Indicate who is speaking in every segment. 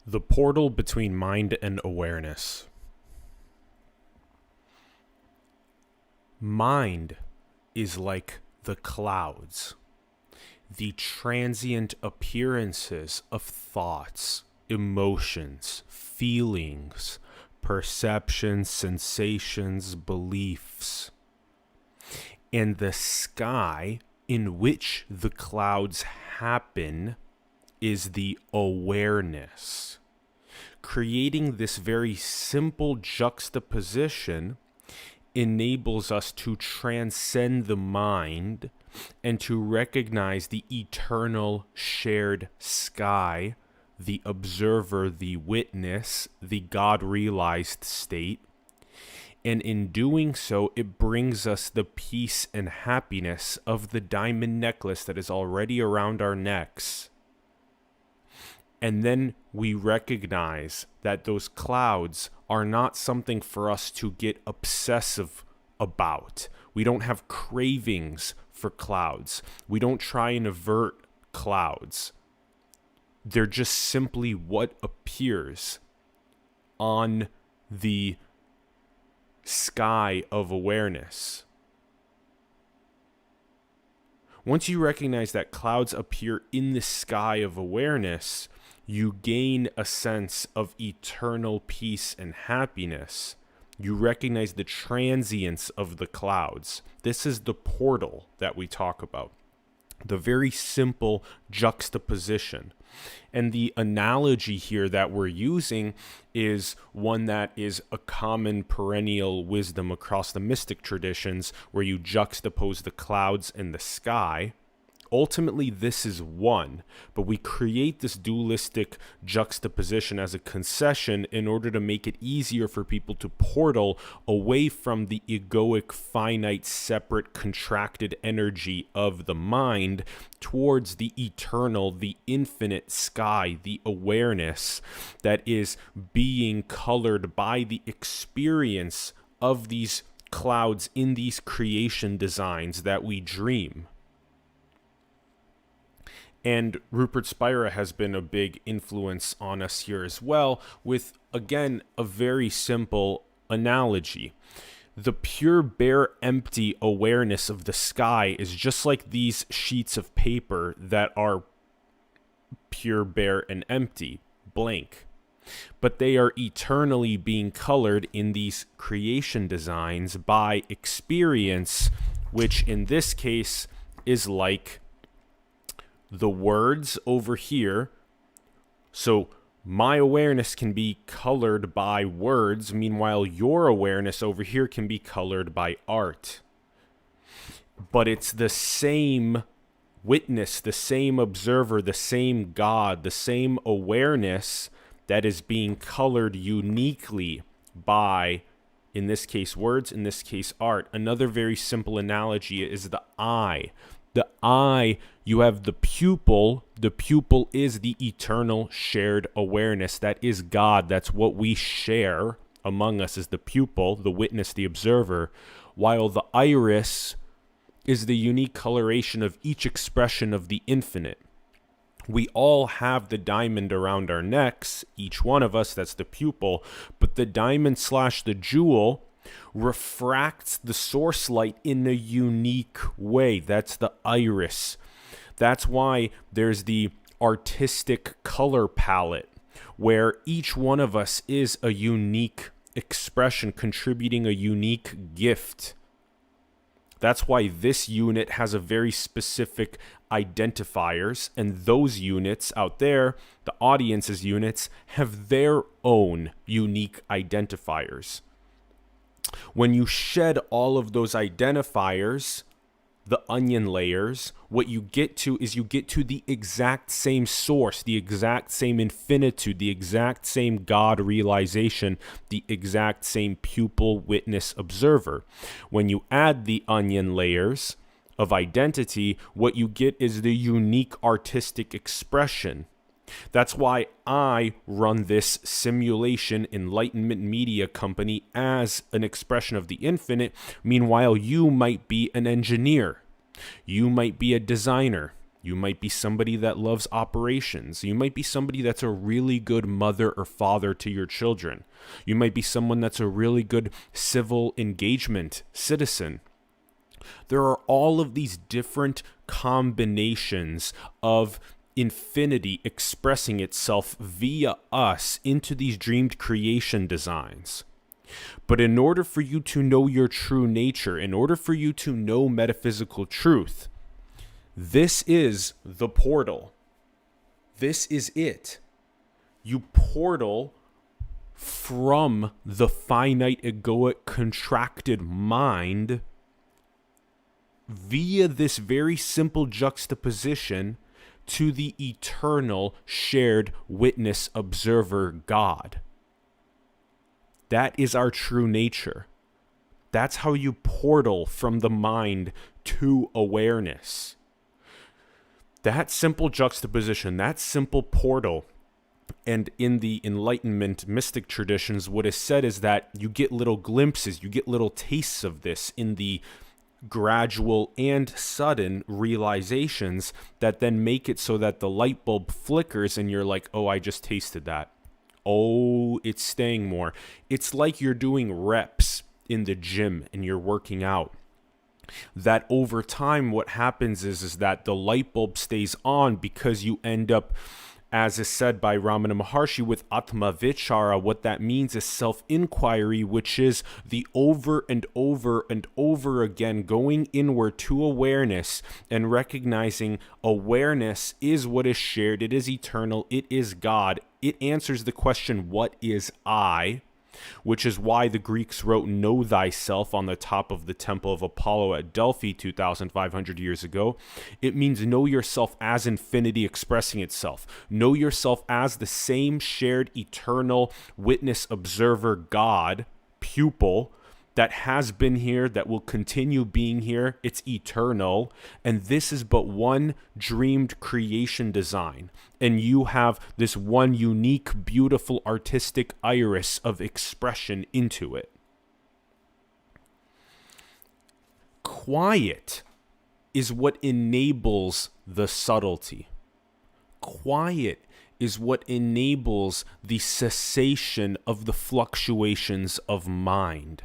Speaker 1: The portal between mind and awareness. Mind is like the clouds, the transient appearances of thoughts, emotions, feelings, perceptions, sensations, beliefs. And the sky in which the clouds happen is the awareness. Creating this very simple juxtaposition enables us to transcend the mind and to recognize the eternal shared sky, the observer, the witness, the God-realized state. And in doing so, it brings us the peace and happiness of the diamond necklace that is already around our necks. And then we recognize that those clouds are not something for us to get obsessive about. We don't have cravings for clouds. We don't try and avert clouds. They're just simply what appears on the sky of awareness. Once you recognize that clouds appear in the sky of awareness, you gain a sense of eternal peace and happiness. You recognize the transience of the clouds. This is the portal that we talk about. The very simple juxtaposition. And the analogy here that we're using is one that is a common perennial wisdom across the mystic traditions, where you juxtapose the clouds and the sky. Ultimately, this is one, but we create this dualistic juxtaposition as a concession in order to make it easier for people to portal away from the egoic, finite, separate, contracted energy of the mind towards the eternal, the infinite sky, the awareness that is being colored by the experience of these clouds in these creation designs that we dream. And Rupert Spira has been a big influence on us here as well, with, again, a very simple analogy. The pure, bare, empty awareness of the sky is just like these sheets of paper that are pure, bare, and empty, blank. But they are eternally being colored in these creation designs by experience, which in this case is like the words over here. So my awareness can be colored by words, meanwhile your awareness over here can be colored by art. But it's the same witness, the same observer, the same God, the same awareness that is being colored uniquely by, in this case, words, in this case, art. Another very simple analogy is the eye. The eye, you have the pupil. The pupil is the eternal shared awareness. That is God. That's what we share among us, is the pupil, the witness, the observer. While the iris is the unique coloration of each expression of the infinite. We all have the diamond around our necks, each one of us, that's the pupil. But the diamond / the jewel refracts the source light in a unique way. That's the iris. That's why there's the artistic color palette, where each one of us is a unique expression, contributing a unique gift. That's why this unit has a very specific identifiers, and those units out there, the audience's units, have their own unique identifiers. When you shed all of those identifiers, the onion layers, what you get to is you get to the exact same source, the exact same infinitude, the exact same God realization, the exact same pupil, witness, observer. When you add the onion layers of identity, what you get is the unique artistic expression. That's why I run this simulation enlightenment media company as an expression of the infinite. Meanwhile, you might be an engineer. You might be a designer. You might be somebody that loves operations. You might be somebody that's a really good mother or father to your children. You might be someone that's a really good civil engagement citizen. There are all of these different combinations of infinity expressing itself via us into these dreamed creation designs. But in order for you to know your true nature, in order for you to know metaphysical truth, this is the portal. This is it. You portal from the finite, egoic, contracted mind via this very simple juxtaposition to the eternal, shared witness, observer, God. That is our true nature. That's how you portal from the mind to awareness. That simple juxtaposition, that simple portal, and in the enlightenment mystic traditions, what is said is that you get little glimpses, you get little tastes of this in the gradual and sudden realizations that then make it so that the light bulb flickers and you're like, oh, I just tasted that. Oh, it's staying more. It's like you're doing reps in the gym and you're working out. That over time, what happens is that the light bulb stays on because you end up, as is said by Ramana Maharshi, with Atma Vichara. What that means is self-inquiry, which is the over and over and over again going inward to awareness and recognizing awareness is what is shared. It is eternal. It is God. It answers the question, what is I? Which is why the Greeks wrote "Know thyself" on the top of the Temple of Apollo at Delphi 2,500 years ago. It means know yourself as infinity expressing itself. Know yourself as the same shared eternal witness, observer, God, pupil, that has been here, that will continue being here. It's eternal. And this is but one dreamed creation design. And you have this one unique, beautiful, artistic iris of expression into it. Quiet is what enables the subtlety. Quiet is what enables the cessation of the fluctuations of mind.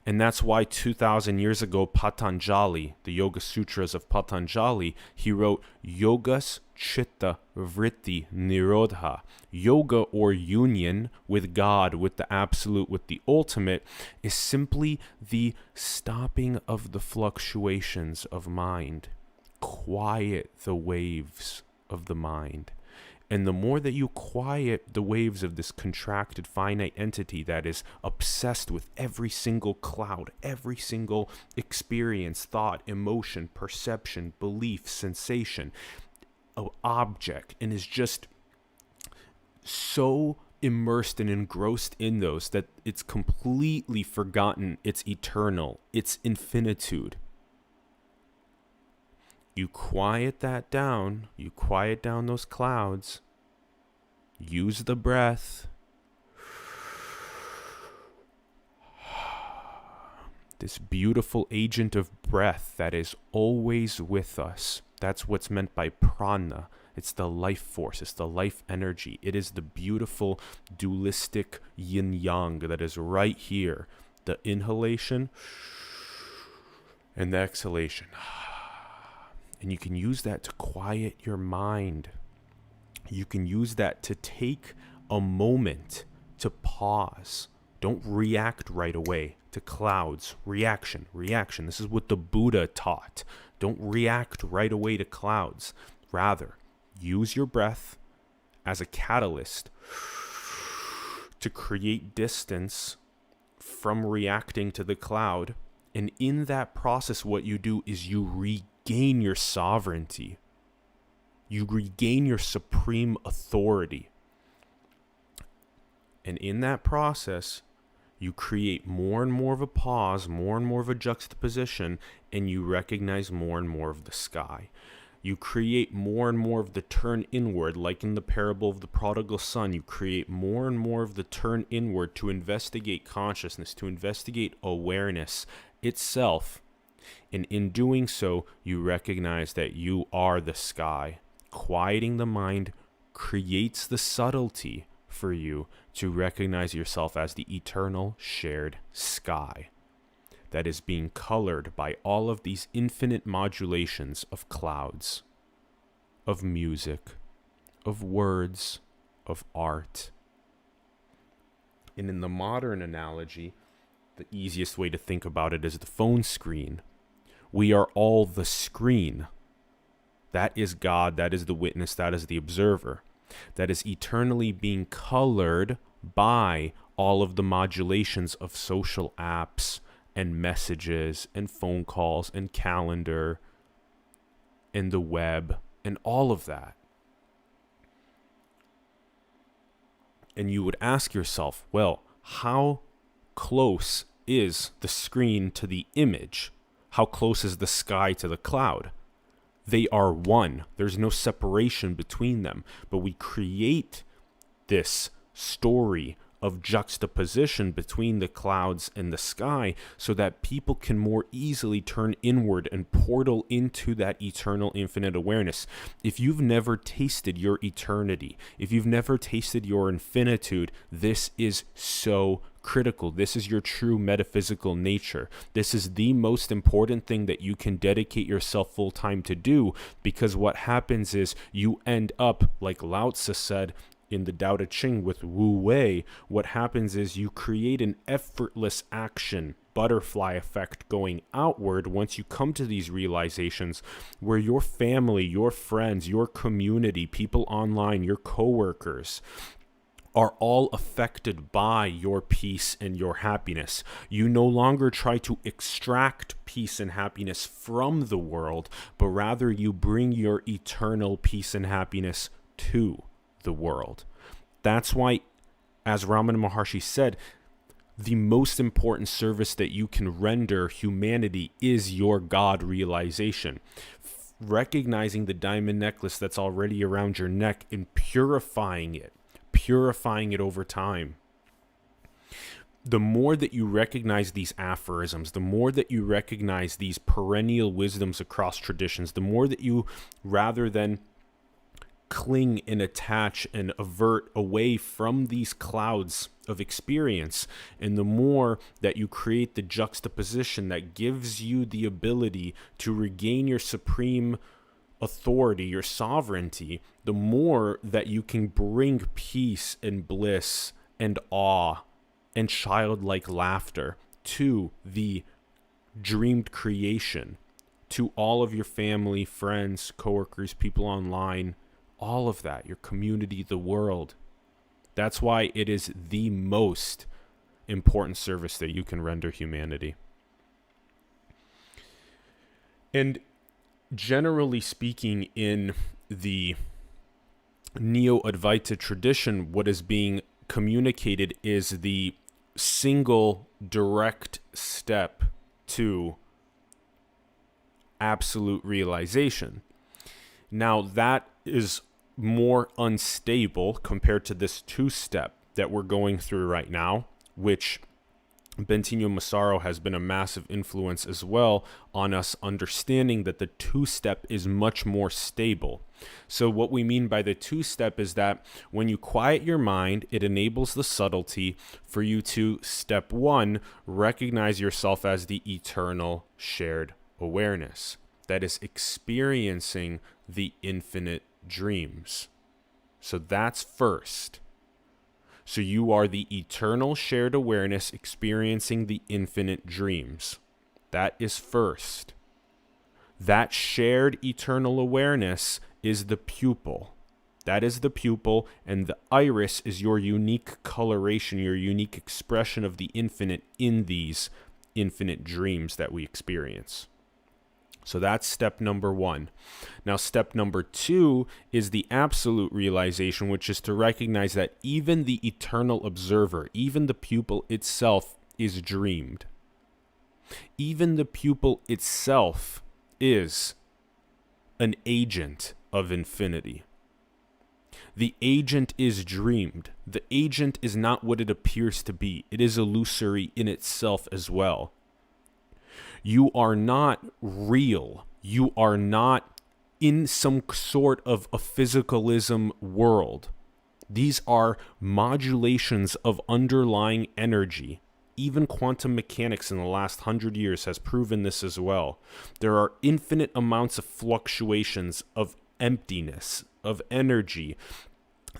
Speaker 1: And that's why 2,000 years ago, Patanjali, the Yoga Sutras of Patanjali, he wrote Yogas Chitta Vritti Nirodha. Yoga, or union with God, with the absolute, with the ultimate, is simply the stopping of the fluctuations of mind. Quiet the waves of the mind. And the more that you quiet the waves of this contracted finite entity that is obsessed with every single cloud, every single experience, thought, emotion, perception, belief, sensation, object, and is just so immersed and engrossed in those that it's completely forgotten its eternal, its infinitude. You quiet that down, you quiet down those clouds, use the breath. This beautiful agent of breath that is always with us. That's what's meant by prana. It's the life force, it's the life energy. It is the beautiful dualistic yin-yang that is right here. The inhalation and the exhalation. And you can use that to quiet your mind. You can use that to take a moment to pause. Don't react right away to clouds. Reaction. This is what the Buddha taught. Don't react right away to clouds. Rather, use your breath as a catalyst to create distance from reacting to the cloud. And in that process, what you do is you regain your sovereignty. You regain your supreme authority. And in that process, you create more and more of a pause, more and more of a juxtaposition, and you recognize more and more of the sky. You create more and more of the turn inward, like in the parable of the prodigal son. You create more and more of the turn inward to investigate consciousness, to investigate awareness itself. And in doing so, you recognize that you are the sky. Quieting the mind creates the subtlety for you to recognize yourself as the eternal shared sky that is being colored by all of these infinite modulations of clouds, of music, of words, of art. And in the modern analogy, the easiest way to think about it is the phone screen. We are all the screen. That is God, that is the witness, that is the observer. That is eternally being colored by all of the modulations of social apps and messages and phone calls and calendar and the web and all of that. And you would ask yourself, well, how close is the screen to the image? How close is the sky to the cloud? They are one. There's no separation between them. But we create this story of juxtaposition between the clouds and the sky so that people can more easily turn inward and portal into that eternal infinite awareness. If you've never tasted your eternity, if you've never tasted your infinitude, this is so critical. This is your true metaphysical nature. This is the most important thing that you can dedicate yourself full time to do, because what happens is you end up, like Lao Tzu said in the Tao Te Ching with Wu Wei, what happens is you create an effortless action, butterfly effect going outward once you come to these realizations where your family, your friends, your community, people online, your coworkers are all affected by your peace and your happiness. You no longer try to extract peace and happiness from the world, but rather you bring your eternal peace and happiness to the world. That's why, as Ramana Maharshi said, the most important service that you can render humanity is your God realization. Recognizing the diamond necklace that's already around your neck and purifying it over time. The more that you recognize these aphorisms, the more that you recognize these perennial wisdoms across traditions, the more that you, rather than cling and attach and avert away from these clouds of experience, and the more that you create the juxtaposition that gives you the ability to regain your supreme authority, your sovereignty, the more that you can bring peace and bliss and awe and childlike laughter to the dreamed creation, to all of your family, friends, coworkers, people online, all of that, your community, the world. That's why it is the most important service that you can render humanity. And generally speaking, in the Neo-Advaita tradition, what is being communicated is the single direct step to absolute realization. Now, that is more unstable compared to this two-step that we're going through right now, which Bentinho Massaro has been a massive influence as well on us understanding that the two-step is much more stable. So what we mean by the two-step is that when you quiet your mind, it enables the subtlety for you to, step one, recognize yourself as the eternal shared awareness that is experiencing the infinite dreams. So that's first. So you are the eternal shared awareness experiencing the infinite dreams. That is first. That shared eternal awareness is the pupil. That is the pupil, and the iris is your unique coloration, your unique expression of the infinite in these infinite dreams that we experience. So that's step number one. Now, step number two is the absolute realization, which is to recognize that even the eternal observer, even the pupil itself, is dreamed. Even the pupil itself is an agent of infinity. The agent is dreamed. The agent is not what it appears to be. It is illusory in itself as well. You are not real. You are not in some sort of a physicalism world. These are modulations of underlying energy. Even quantum mechanics in the last 100 years has proven this as well. There are infinite amounts of fluctuations of emptiness, of energy,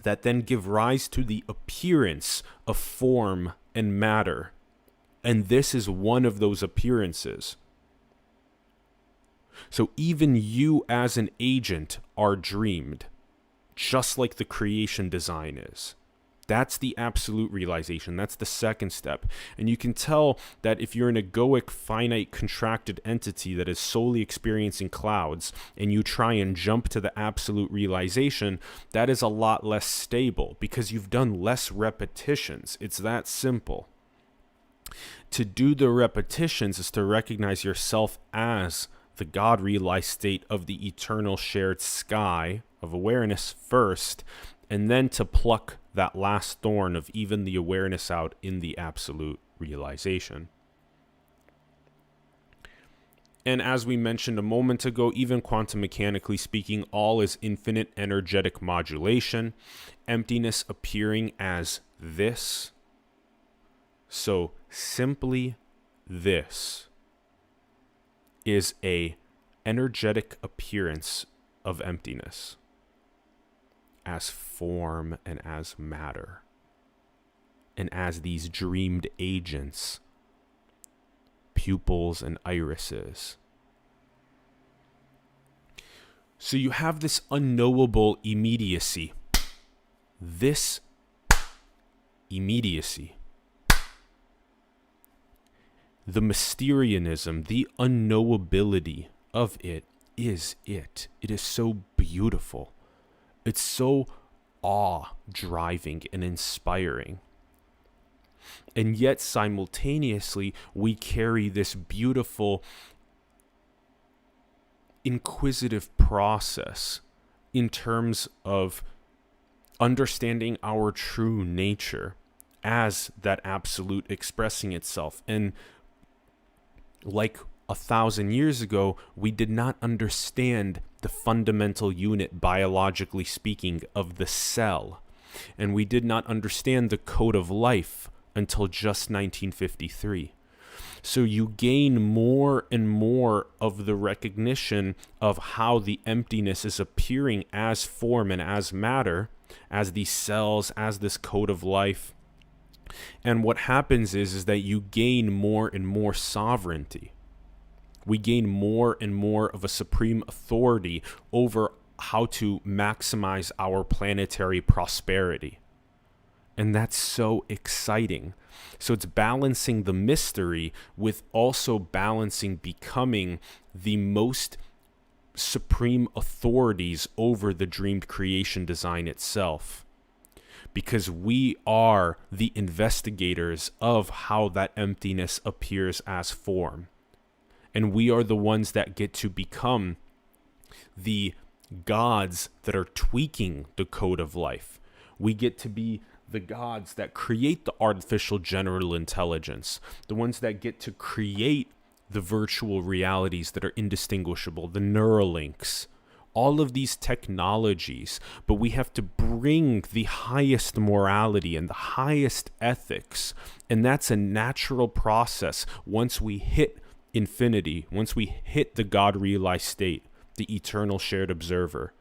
Speaker 1: that then give rise to the appearance of form and matter. And this is one of those appearances. So even you as an agent are dreamed, just like the creation design is. That's the absolute realization. That's the second step. And you can tell that if you're an egoic, finite, contracted entity that is solely experiencing clouds, and you try and jump to the absolute realization, that is a lot less stable because you've done less repetitions. It's that simple. To do the repetitions is to recognize yourself as the God-realized state of the eternal shared sky of awareness first, and then to pluck that last thorn of even the awareness out in the absolute realization. And as we mentioned a moment ago, even quantum mechanically speaking, all is infinite energetic modulation, emptiness appearing as this. So simply this is a energetic appearance of emptiness as form and as matter and as these dreamed agents, pupils and irises. So you have this unknowable immediacy. This immediacy. The mysterianism, the unknowability of it is it. It is so beautiful. It's so awe-driving and inspiring. And yet simultaneously, we carry this beautiful, inquisitive process in terms of understanding our true nature as that absolute expressing itself. And like 1,000 years ago, we did not understand the fundamental unit, biologically speaking, of the cell. And we did not understand the code of life until just 1953. So you gain more and more of the recognition of how the emptiness is appearing as form and as matter, as these cells, as this code of life. And what happens is that you gain more and more sovereignty. We gain more and more of a supreme authority over how to maximize our planetary prosperity. And that's so exciting. So it's balancing the mystery with also balancing becoming the most supreme authorities over the dreamed creation design itself. Because we are the investigators of how that emptiness appears as form. And we are the ones that get to become the gods that are tweaking the code of life. We get to be the gods that create the artificial general intelligence, the ones that get to create the virtual realities that are indistinguishable, the Neuralinks, all of these technologies. But we have to bring the highest morality and the highest ethics. And that's a natural process once we hit infinity, once we hit the God-realized state, the eternal shared observer.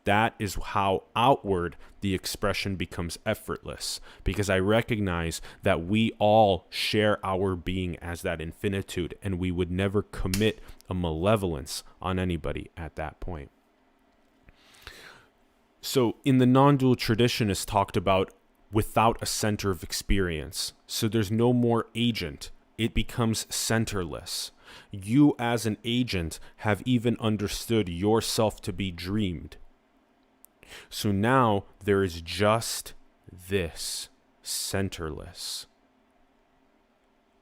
Speaker 1: That is how outward the expression becomes effortless, because I recognize that we all share our being as that infinitude, and we would never commit a malevolence on anybody at that point. So in the non-dual tradition is talked about without a center of experience. So there's no more agent. It becomes centerless. You as an agent have even understood yourself to be dreamed. So now there is just this centerless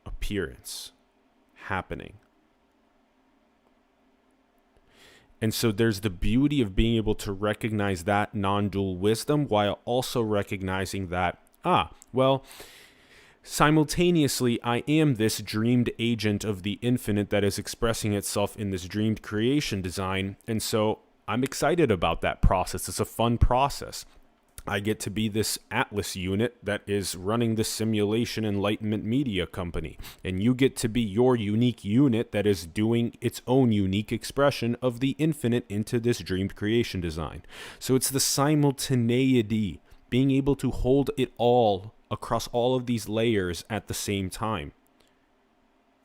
Speaker 1: appearance happening. And so there's the beauty of being able to recognize that non-dual wisdom while also recognizing that, Simultaneously, I am this dreamed agent of the infinite that is expressing itself in this dreamed creation design. And so I'm excited about that process. It's a fun process. I get to be this Atlas unit that is running the simulation enlightenment media company. And you get to be your unique unit that is doing its own unique expression of the infinite into this dreamed creation design. So it's the simultaneity, being able to hold it all across all of these layers at the same time.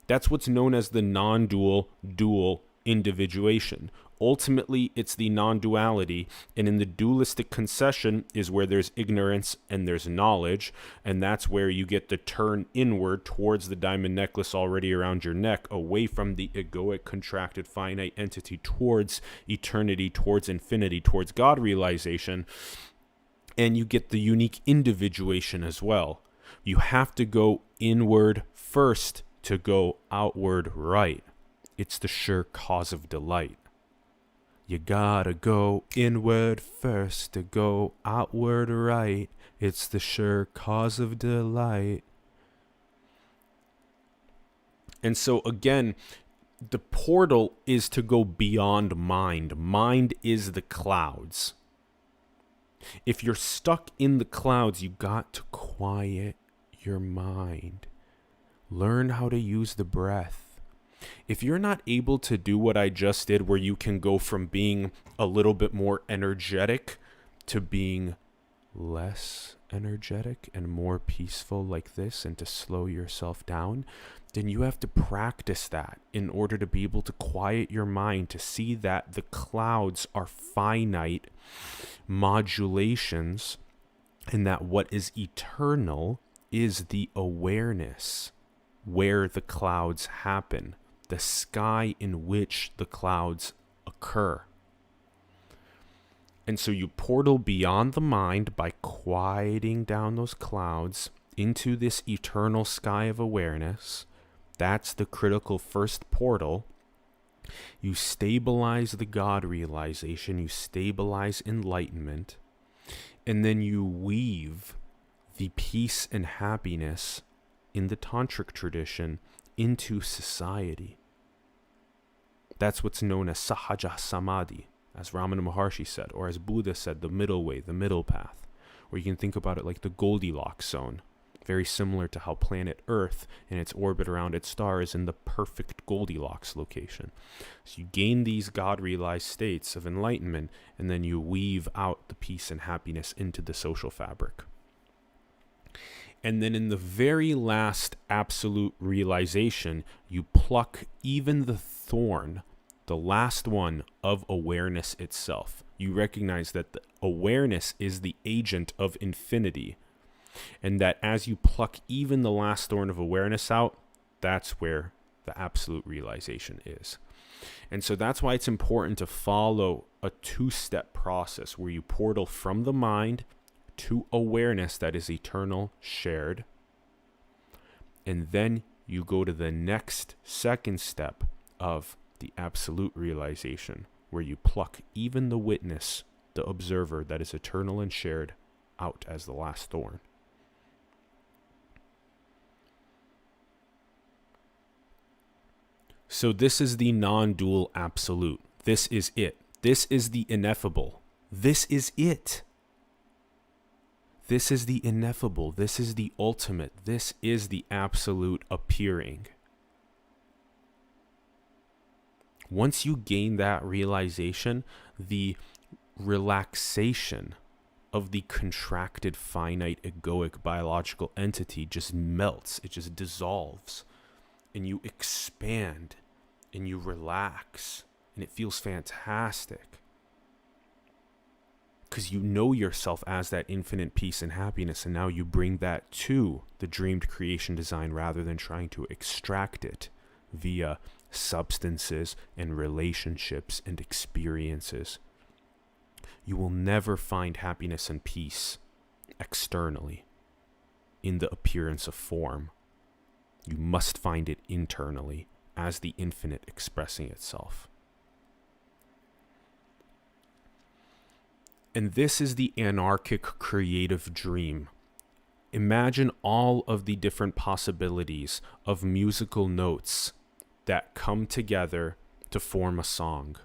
Speaker 1: That's what's known as the non-dual dual individuation. Ultimately, it's the non-duality, and in the dualistic concession is where there's ignorance and there's knowledge, and that's where you get to turn inward towards the diamond necklace already around your neck, away from the egoic, contracted, finite entity, towards eternity, towards infinity, towards God realization. And you get the unique individuation as well. You have to go inward first to go outward right. It's the sure cause of delight. You gotta go inward first to go outward right. It's the sure cause of delight. And so again, the portal is to go beyond mind. Mind is the clouds. If you're stuck in the clouds, you got to quiet your mind. Learn how to use the breath. If you're not able to do what I just did, where you can go from being a little bit more energetic to being less energetic and more peaceful like this, and to slow yourself down, then you have to practice that in order to be able to quiet your mind, to see that the clouds are finite modulations, and that what is eternal is the awareness where the clouds happen, the sky in which the clouds occur. And so you portal beyond the mind by quieting down those clouds into this eternal sky of awareness. That's the critical first portal. You stabilize the God realization, you stabilize enlightenment, and then you weave the peace and happiness in the tantric tradition into society. That's what's known as sahaja samadhi, as Ramana Maharshi said, or as Buddha said, the middle way, the middle path, or you can think about it like the Goldilocks zone. Very similar to how planet Earth in its orbit around its star is in the perfect Goldilocks location. So you gain these God-realized states of enlightenment, and then you weave out the peace and happiness into the social fabric. And then in the very last absolute realization, you pluck even the thorn, the last one of awareness itself. You recognize that the awareness is the agent of infinity, and that as you pluck even the last thorn of awareness out, that's where the absolute realization is. And so that's why it's important to follow a two-step process where you portal from the mind to awareness that is eternal, shared, and then you go to the next second step of the absolute realization, where you pluck even the witness, the observer that is eternal and shared, out as the last thorn. So this is the non-dual absolute. This is it. This is the ineffable. This is it. This is the ineffable. This is the ultimate. This is the absolute appearing. Once you gain that realization, the relaxation of the contracted, finite, egoic, biological entity just melts. It just dissolves. And you expand. And you relax. And it feels fantastic. Because you know yourself as that infinite peace and happiness, and now you bring that to the dreamed creation design rather than trying to extract it via substances and relationships and experiences. You will never find happiness and peace externally in the appearance of form. You must find it internally as the infinite expressing itself. And this is the anarchic creative dream. Imagine all of the different possibilities of musical notes that come together to form a song.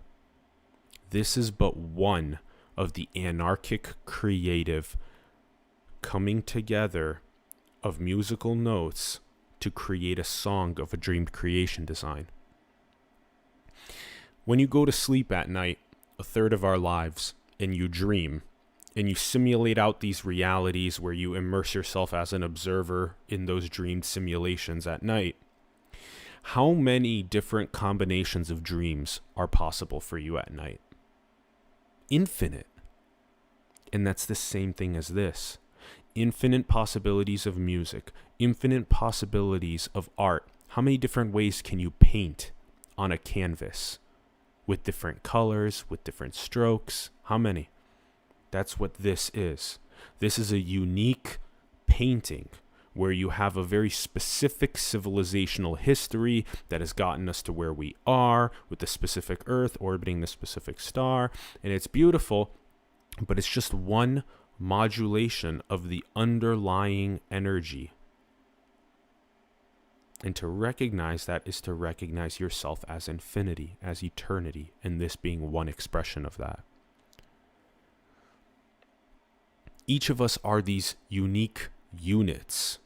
Speaker 1: This is but one of the anarchic creative coming together of musical notes to create a song of a dreamed creation design. When you go to sleep at night, a third of our lives, and you dream, and you simulate out these realities where you immerse yourself as an observer in those dreamed simulations at night, how many different combinations of dreams are possible for you at night? Infinite. And that's the same thing as this. Infinite possibilities of music, infinite possibilities of art. How many different ways can you paint on a canvas? With different colors, with different strokes. How many? That's what this is. This is a unique painting where you have a very specific civilizational history that has gotten us to where we are with the specific Earth orbiting the specific star. And it's beautiful, but it's just one modulation of the underlying energy. And to recognize that is to recognize yourself as infinity, as eternity, and this being one expression of that. Each of us are these unique units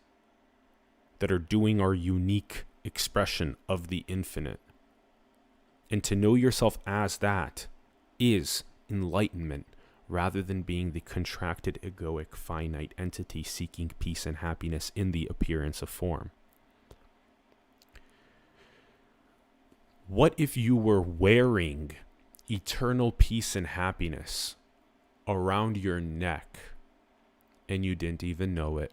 Speaker 1: that are doing our unique expression of the infinite. And to know yourself as that is enlightenment, rather than being the contracted, egoic, finite entity seeking peace and happiness in the appearance of form. What if you were wearing eternal peace and happiness around your neck and you didn't even know it?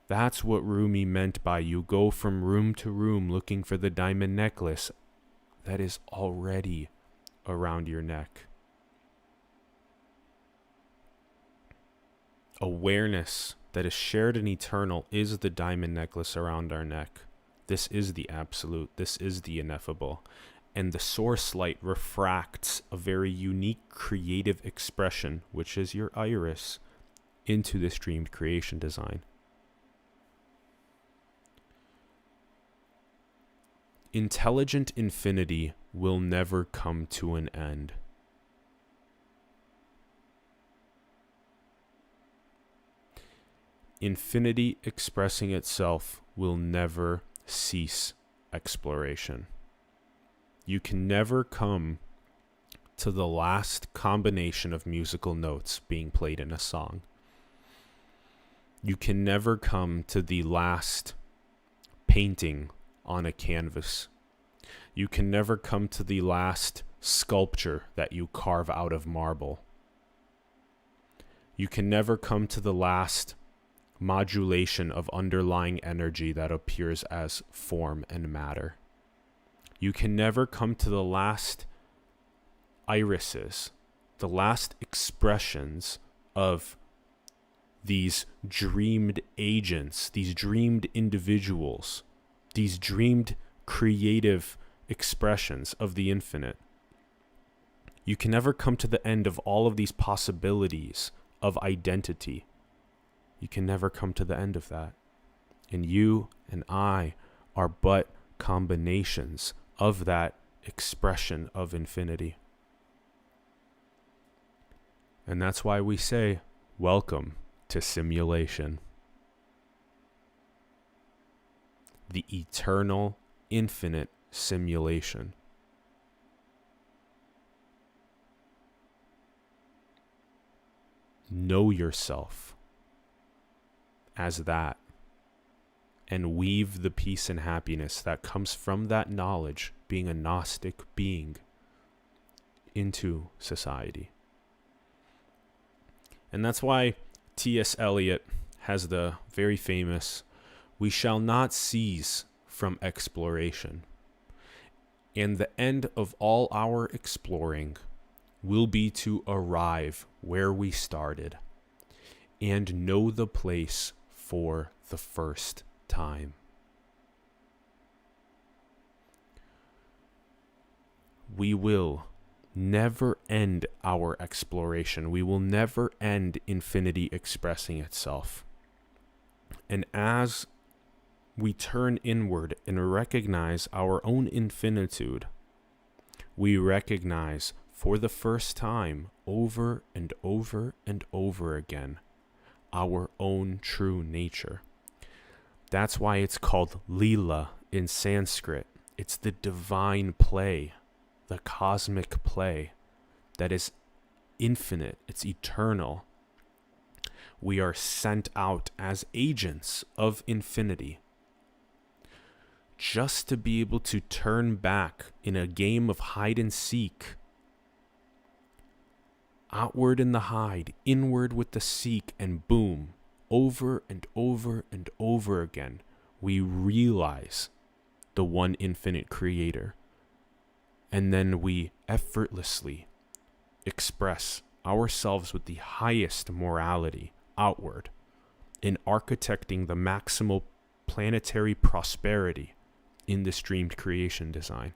Speaker 1: That's what Rumi meant by you go from room to room looking for the diamond necklace that is already around your neck. Awareness that is shared and eternal is the diamond necklace around our neck. This is the absolute. This is the ineffable. And the source light refracts a very unique creative expression, which is your iris, into this dreamed creation design. Intelligent infinity will never come to an end. Infinity expressing itself will never cease exploration. You can never come to the last combination of musical notes being played in a song. You can never come to the last painting on a canvas. You can never come to the last sculpture that you carve out of marble. You can never come to the last modulation of underlying energy that appears as form and matter. You can never come to the last irises, the last expressions of these dreamed agents, these dreamed individuals, these dreamed creative expressions of the infinite. You can never come to the end of all of these possibilities of identity. You can never come to the end of that. And you and I are but combinations of that expression of infinity. And that's why we say, welcome to simulation. The eternal, infinite simulation. Know yourself as that, and weave the peace and happiness that comes from that knowledge, being a Gnostic being, into society. And that's why T.S. Eliot has the very famous, "We shall not cease from exploration, and the end of all our exploring will be to arrive where we started and know the place for the first time." We will never end our exploration. We will never end infinity expressing itself. And as we turn inward and recognize our own infinitude, we recognize for the first time, over and over and over again, our own true nature. That's why it's called Leela in Sanskrit. It's the divine play, the cosmic play that is infinite, it's eternal. We are sent out as agents of infinity, just to be able to turn back in a game of hide and seek. Outward in the hide, inward with the seek, and boom, over and over and over again, we realize the one infinite creator. And then we effortlessly express ourselves with the highest morality outward in architecting the maximal planetary prosperity in this dreamed creation design.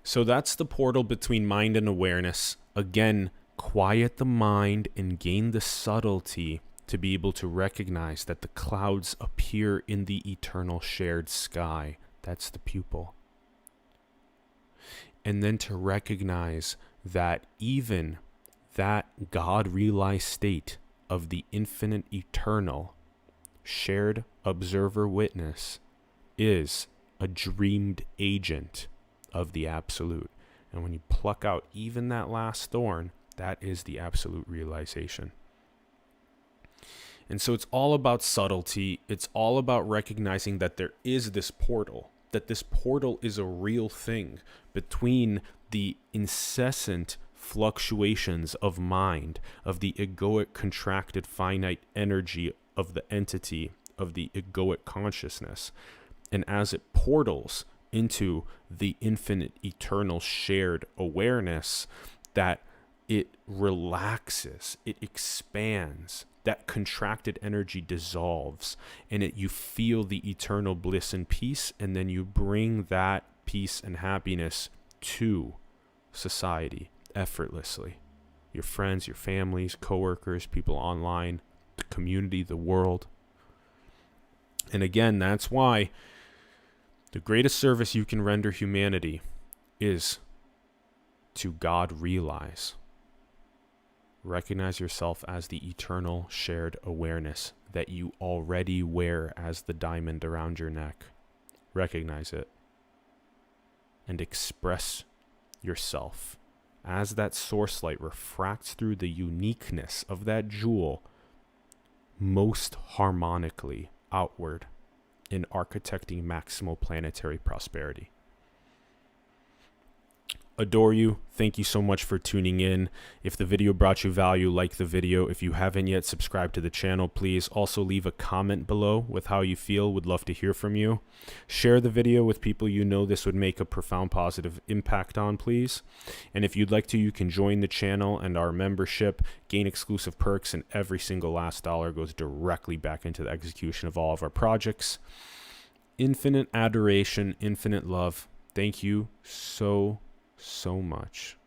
Speaker 1: So that's the portal between mind and awareness. Again, quiet the mind and gain the subtlety to be able to recognize that the clouds appear in the eternal shared sky. That's the pupil. And then to recognize that even that God-realized state of the infinite eternal shared observer witness is a dreamed agent of the absolute. And when you pluck out even that last thorn, that is the absolute realization. And so it's all about subtlety. It's all about recognizing that there is this portal, that this portal is a real thing between the incessant fluctuations of mind, of the egoic contracted finite energy of the entity of the egoic consciousness. And as it portals into the infinite eternal shared awareness, that it relaxes, it expands, that contracted energy dissolves, and you feel the eternal bliss and peace, and then you bring that peace and happiness to society effortlessly. Your friends, your families, coworkers, people online, the community, the world. And again, that's why the greatest service you can render humanity is to God realize. Recognize yourself as the eternal shared awareness that you already wear as the diamond around your neck. Recognize it and express yourself as that source light refracts through the uniqueness of that jewel most harmonically outward in architecting maximal planetary prosperity. Adore you. Thank you so much for tuning in. If the video brought you value, like the video. If you haven't yet subscribed to the channel, please also leave a comment below with how you feel. Would love to hear from you. Share the video with people you know this would make a profound positive impact on, please. And if you'd like to, you can join the channel and our membership, gain exclusive perks, and every single last dollar goes directly back into the execution of all of our projects. Infinite adoration, infinite love. Thank you so much.